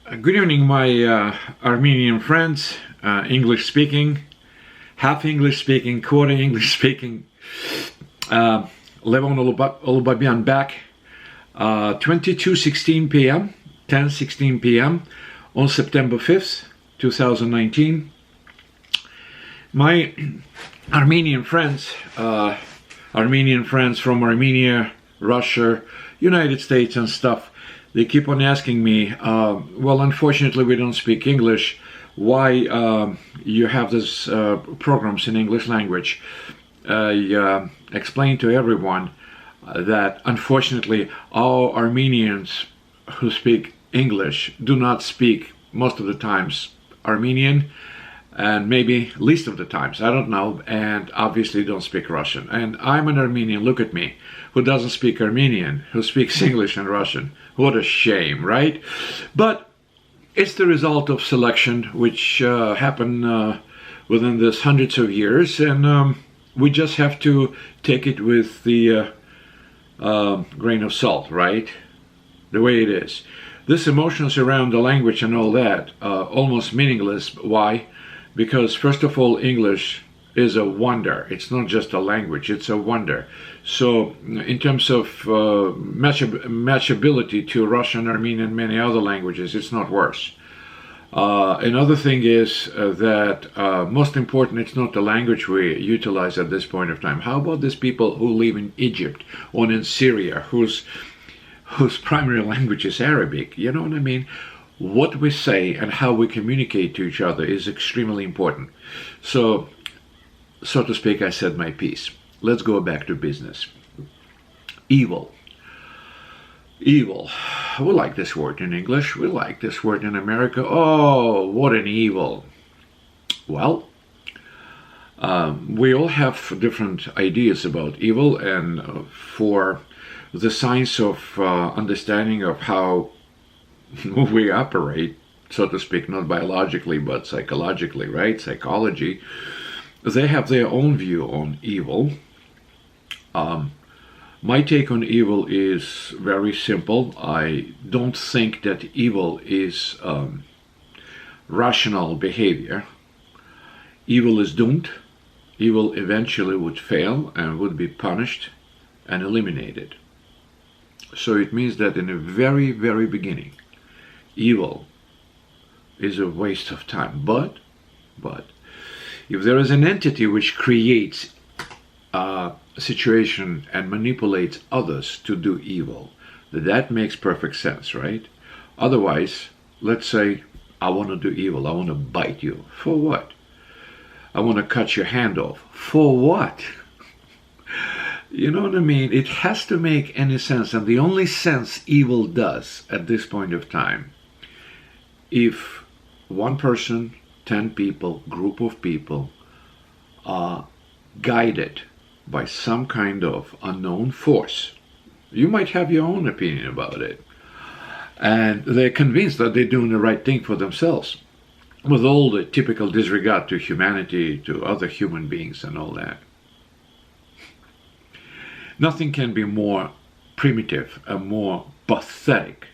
Good evening, my Armenian friends, English speaking, half English speaking, quarter English speaking. Levon Olubabian back, 22:16 p.m., 10:16 p.m. on September 5th, 2019. My Armenian friends from Armenia, Russia, United States and stuff, they keep on asking me, well, unfortunately we don't speak English, why you have these programs in English language. I explain to everyone that unfortunately our Armenians who speak English do not speak most of the times Armenian, and maybe least of the times, I don't know, and obviously don't speak Russian. And I'm an Armenian, look at me, who doesn't speak Armenian, who speaks English and Russian. What a shame, right? But it's the result of selection, which happened within this hundreds of years, and we just have to take it with the grain of salt, right? The way it is. This emotions around the language and all that, almost meaningless. Why? Because first of all, English is a wonder. It's not just a language, it's a wonder. So in terms of matchability to Russian, Armenian, many other languages, it's not worse. Another thing is that most important, it's not the language we utilize at this point of time. How about these people who live in Egypt or in Syria, whose primary language is Arabic? You know what I mean? What we say and how we communicate to each other is extremely important. So to speak, I said my piece. Let's go back to business. Evil. Evil. We like this word in English. We like this word in America. Oh, what an evil. Well, we all have different ideas about evil, and for the science of understanding of how we operate, so to speak, not biologically but psychologically, right? Psychology. They have their own view on evil. My take on evil is very simple. I don't think that evil is rational behavior. Evil is doomed. Evil eventually would fail and would be punished and eliminated. So it means that in the very, very beginning, evil is a waste of time. But if there is an entity which creates a situation and manipulates others to do evil, that makes perfect sense, right? Otherwise, let's say I want to do evil, I want to bite you. For what? I want to cut your hand off. For what? You know what I mean? It has to make any sense, and the only sense evil does at this point of time, if one person, 10 people, group of people are guided by some kind of unknown force. You might have your own opinion about it, and they're convinced that they're doing the right thing for themselves, with all the typical disregard to humanity, to other human beings and all that. Nothing can be more primitive and more pathetic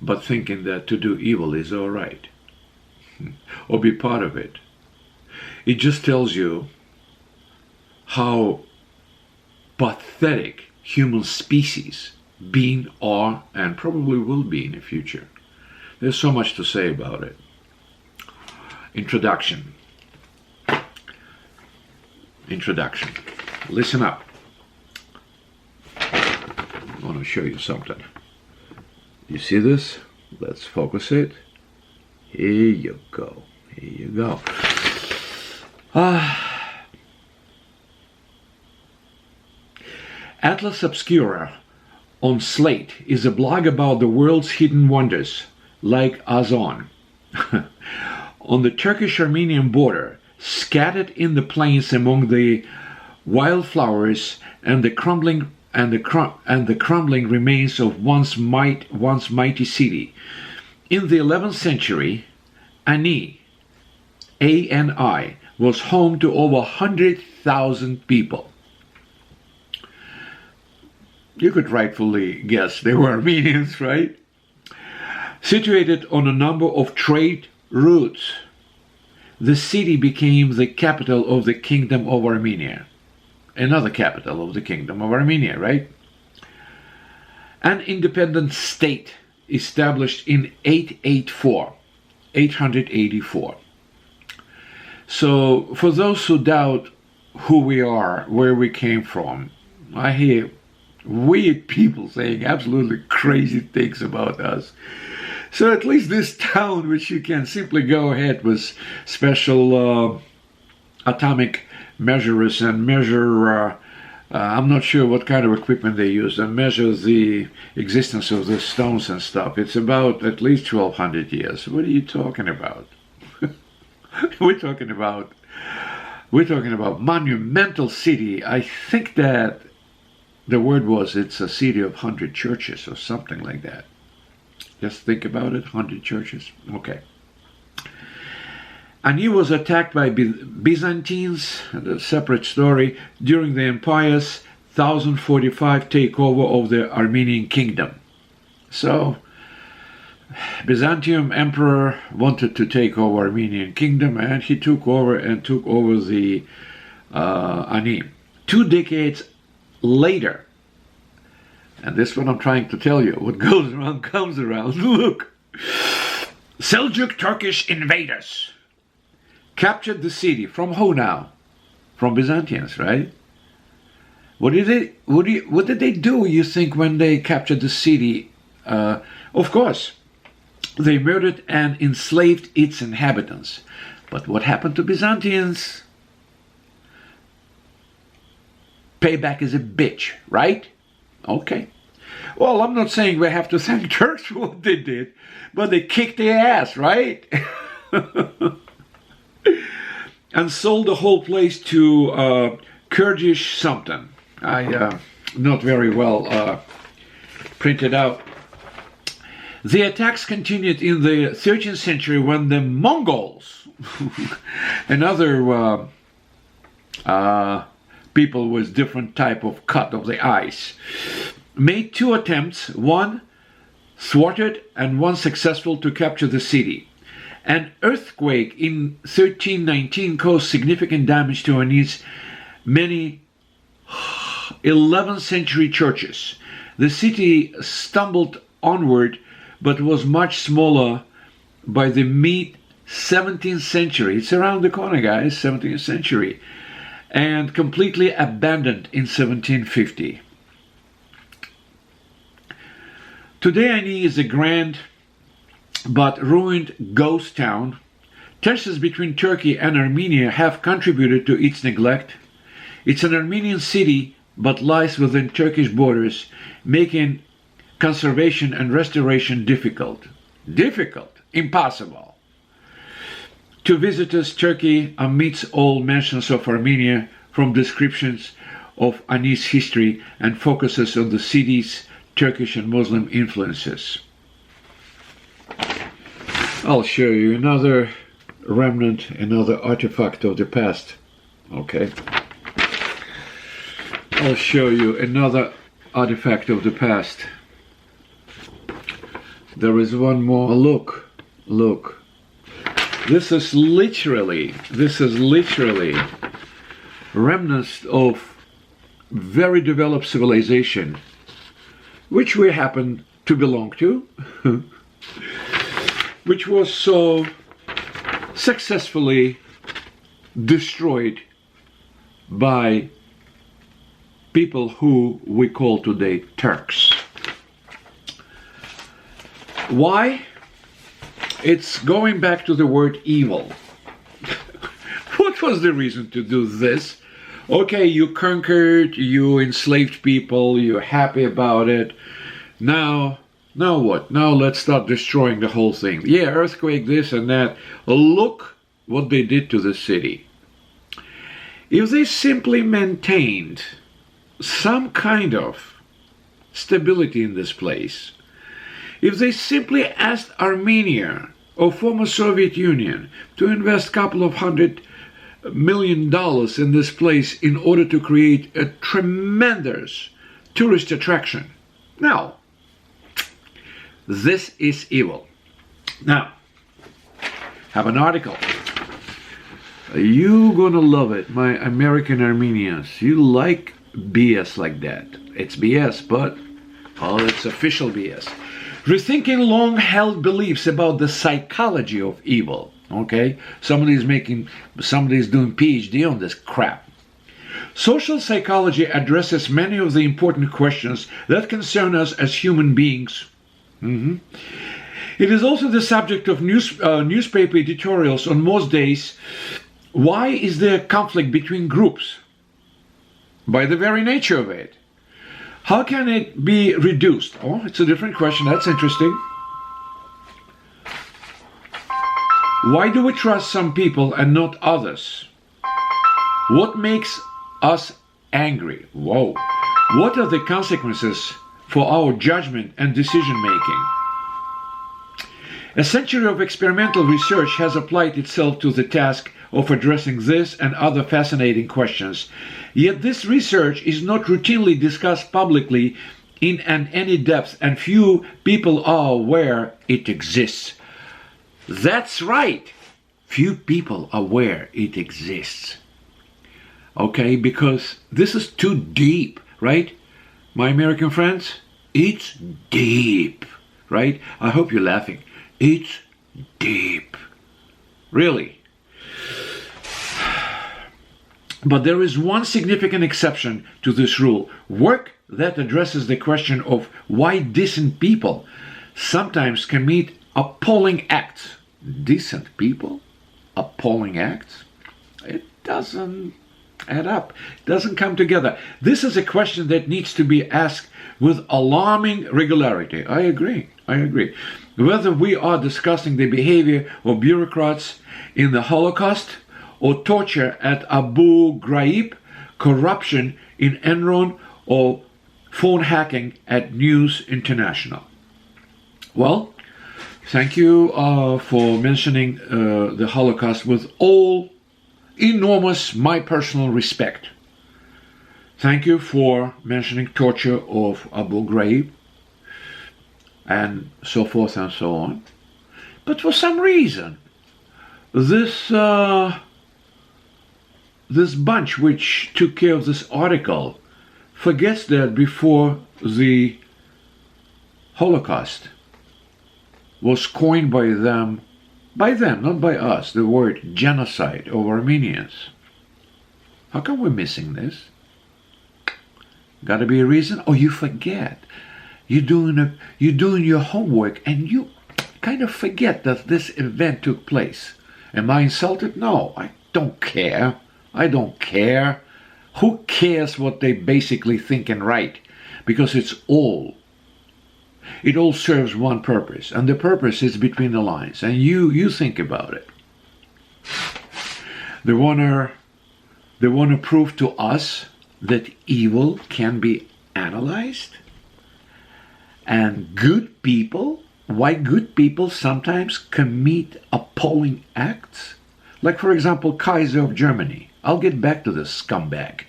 but thinking that to do evil is all right, or be part of it. It just tells you how pathetic human species been, are, and probably will be in the future. There's so much to say about it. Introduction. Listen up. I want to show you something. You see this? Let's focus it. Here you go. Here you go. Atlas Obscura on Slate is a blog about the world's hidden wonders, like Azon. On the Turkish-Armenian border, scattered in the plains among the wildflowers and the crumbling remains of once mighty city. In the 11th century, Ani, A-N-I, was home to over 100,000 people. You could rightfully guess they were Armenians, right? Situated on a number of trade routes, the city became the capital of the Kingdom of Armenia. Another capital of the Kingdom of Armenia, right? An independent state established in 884. So, for those who doubt who we are, where we came from, I hear weird people saying absolutely crazy things about us. So at least this town, which you can simply go ahead with special atomic measurers and measure, I'm not sure what kind of equipment they use, and measure the existence of the stones and stuff. It's about at least 1200 years. What are you talking about? We're talking about monumental city. I think that the word was it's a city of 100 churches or something like that. Just think about it, 100 churches. Okay. And he was attacked by Byzantines, a separate story, during the empire's 1045 takeover of the Armenian kingdom. So, Byzantium emperor wanted to take over Armenian kingdom, and he took over the Ani. 2 decades later, and this is what I'm trying to tell you, what goes around comes around. Look, Seljuk Turkish invaders captured the city. From who now? From Byzantians, right? What did they do, you think, when they captured the city? Of course, they murdered and enslaved its inhabitants. But what happened to Byzantians? Payback is a bitch, right? Okay. Well, I'm not saying we have to thank Turks for what they did, but they kicked their ass, right? And sold the whole place to Kurdish something. Not very well printed out. The attacks continued in the 13th century when the Mongols, another people with different type of cut of the ice, made 2 attempts, one thwarted and one successful, to capture the city. An earthquake in 1319 caused significant damage to Ani's many 11th century churches. The city stumbled onward, but was much smaller by the mid-17th century. It's around the corner, guys, 17th century. And completely abandoned in 1750. Today, Ani is a grand but ruined ghost town. Tensions between Turkey and Armenia have contributed to its neglect. It's an Armenian city, but lies within Turkish borders, making conservation and restoration difficult. Impossible. To visitors, Turkey omits all mentions of Armenia from descriptions of Ani's history and focuses on the city's Turkish and Muslim influences. I'll show you another remnant, another artifact of the past. Okay. I'll show you another artifact of the past. There is one more. Look. This is literally remnants of very developed civilization, which we happen to belong to, which was so successfully destroyed by people who we call today Turks. Why? It's going back to the word evil. What was the reason to do this? Okay, you conquered, you enslaved people, you're happy about it. Now what? Now let's start destroying the whole thing. Yeah, earthquake, this and that. Look what they did to the city. If they simply maintained some kind of stability in this place, if they simply asked Armenia or former Soviet Union to invest a couple of $100 million in this place in order to create a tremendous tourist attraction. Now, this is evil. Now, have an article. You're gonna love it, my American Armenians. You like BS like that. It's BS, but it's official BS. Rethinking long-held beliefs about the psychology of evil. Okay, somebody's doing PhD on this crap. Social psychology addresses many of the important questions that concern us as human beings. It is also the subject of newspaper editorials on most days. Why is there conflict between groups? By the very nature of it. How can it be reduced? Oh, it's a different question. That's interesting. Why do we trust some people and not others? What makes us angry? Whoa. What are the consequences for our judgment and decision making? A century of experimental research has applied itself to the task of addressing this and other fascinating questions. Yet this research is not routinely discussed publicly in any depth, and few people are aware it exists. That's right. Few people are aware it exists. Okay, because this is too deep, right? My American friends, it's deep, right? I hope you're laughing. It's deep. Really. But there is one significant exception to this rule. Work that addresses the question of why decent people sometimes commit appalling acts. Decent people? Appalling acts? It doesn't add up. It doesn't come together. This is a question that needs to be asked with alarming regularity. I agree. Whether we are discussing the behavior of bureaucrats in the Holocaust, or torture at Abu Ghraib, corruption in Enron, or phone hacking at News International. Well, thank you for mentioning the Holocaust with all enormous my personal respect. Thank you for mentioning torture of Abu Ghraib and so forth and so on. But for some reason, this bunch which took care of this article forgets that before the Holocaust was coined by them, not by us, the word genocide of Armenians. How come we're missing this? Got to be a reason? Or you forget. You're doing your homework and you kind of forget that this event took place. Am I insulted? No, I don't care. I don't care. Who cares what they basically think and write? Because it all serves one purpose, and the purpose is between the lines, and you think about it. They wanna prove to us that evil can be analyzed, and good people, why good people sometimes commit appalling acts, like for example Kaiser of Germany. I'll get back to the scumbag.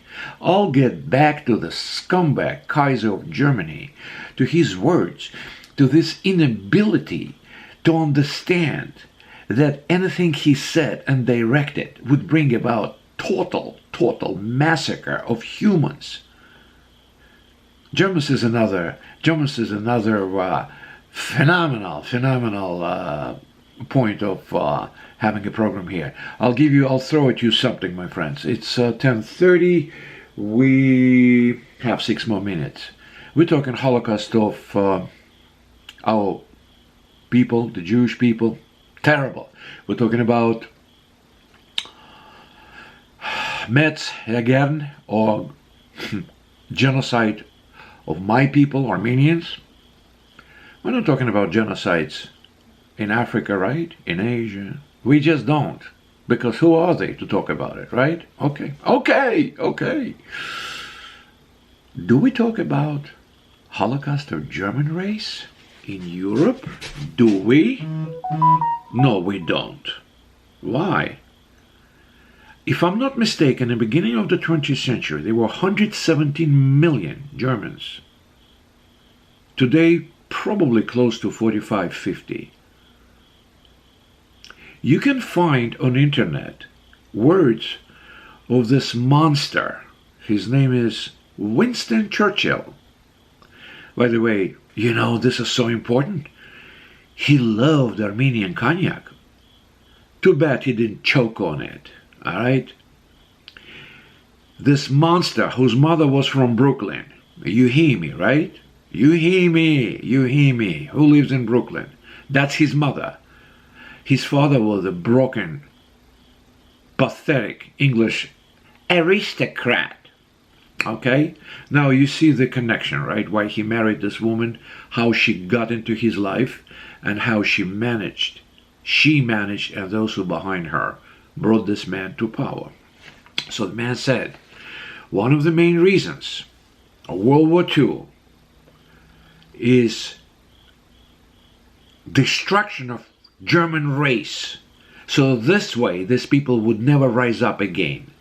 Kaiser of Germany, to his words, to this inability to understand that anything he said and directed would bring about total massacre of humans. Germans is another phenomenal point of having a program here. I'll throw at you something, my friends. It's 10:30. We have 6 more minutes. We're talking Holocaust of our people, the Jewish people. Terrible. We're talking about Metz again, or genocide of my people, Armenians. We're not talking about genocides in Africa, right? In Asia. We just don't. Because who are they to talk about it, right? Okay. Do we talk about Holocaust of German race in Europe? Do we? No, we don't. Why? If I'm not mistaken, in the beginning of the 20th century, there were 117 million Germans. Today, probably close to 45, 50. You can find on internet words of this monster. His name is Winston Churchill. By the way, you know, this is so important. He loved Armenian cognac. Too bad he didn't choke on it, all right? This monster whose mother was from Brooklyn. You hear me, right? You hear me, you hear me. Who lives in Brooklyn? That's his mother. His father was a broken, pathetic English aristocrat. Okay? Now you see the connection, right? Why he married this woman, how she got into his life, and how she managed, and those who behind her brought this man to power. So the man said, one of the main reasons of World War II is destruction of German race. So this way, these people would never rise up again.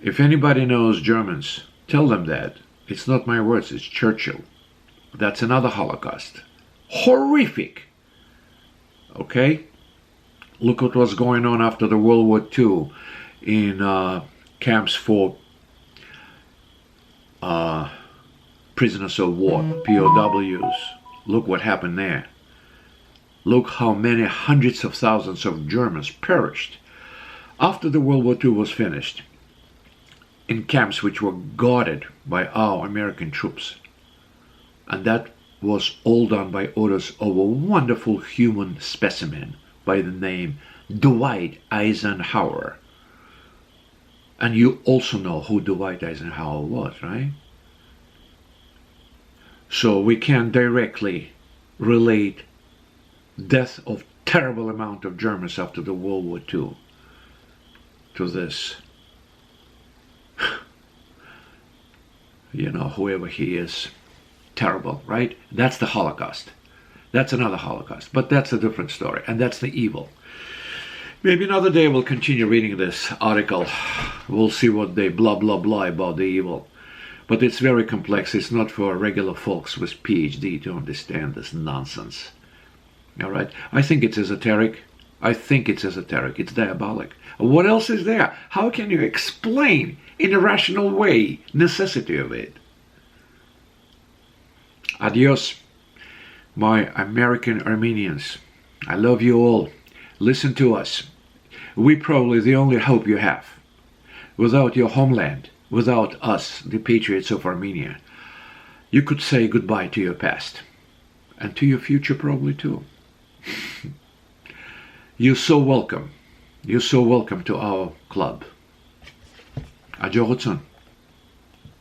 If anybody knows Germans, tell them that. It's not my words, it's Churchill. That's another Holocaust. Horrific. Okay? Look what was going on after the World War II in camps for prisoners of war, POWs. Look what happened there. Look how many hundreds of thousands of Germans perished after the World War II was finished in camps which were guarded by our American troops. And that was all done by orders of a wonderful human specimen by the name Dwight Eisenhower. And you also know who Dwight Eisenhower was, right? So we can directly relate death of terrible amount of Germans after the World War II to this, you know, whoever he is, terrible, right? That's the Holocaust. That's another Holocaust, but that's a different story, and that's the evil. Maybe another day we'll continue reading this article. We'll see what they blah blah blah about the evil. But it's very complex. It's not for regular folks with PhD to understand this nonsense. All right? I think it's esoteric. It's diabolic. What else is there? How can you explain in a rational way necessity of it? Adios, my American Armenians. I love you all. Listen to us. We're probably the only hope you have. Without your homeland, without us, the patriots of Armenia, you could say goodbye to your past. And to your future probably too. You're so welcome. You're so welcome to our club. Adjo Hudson.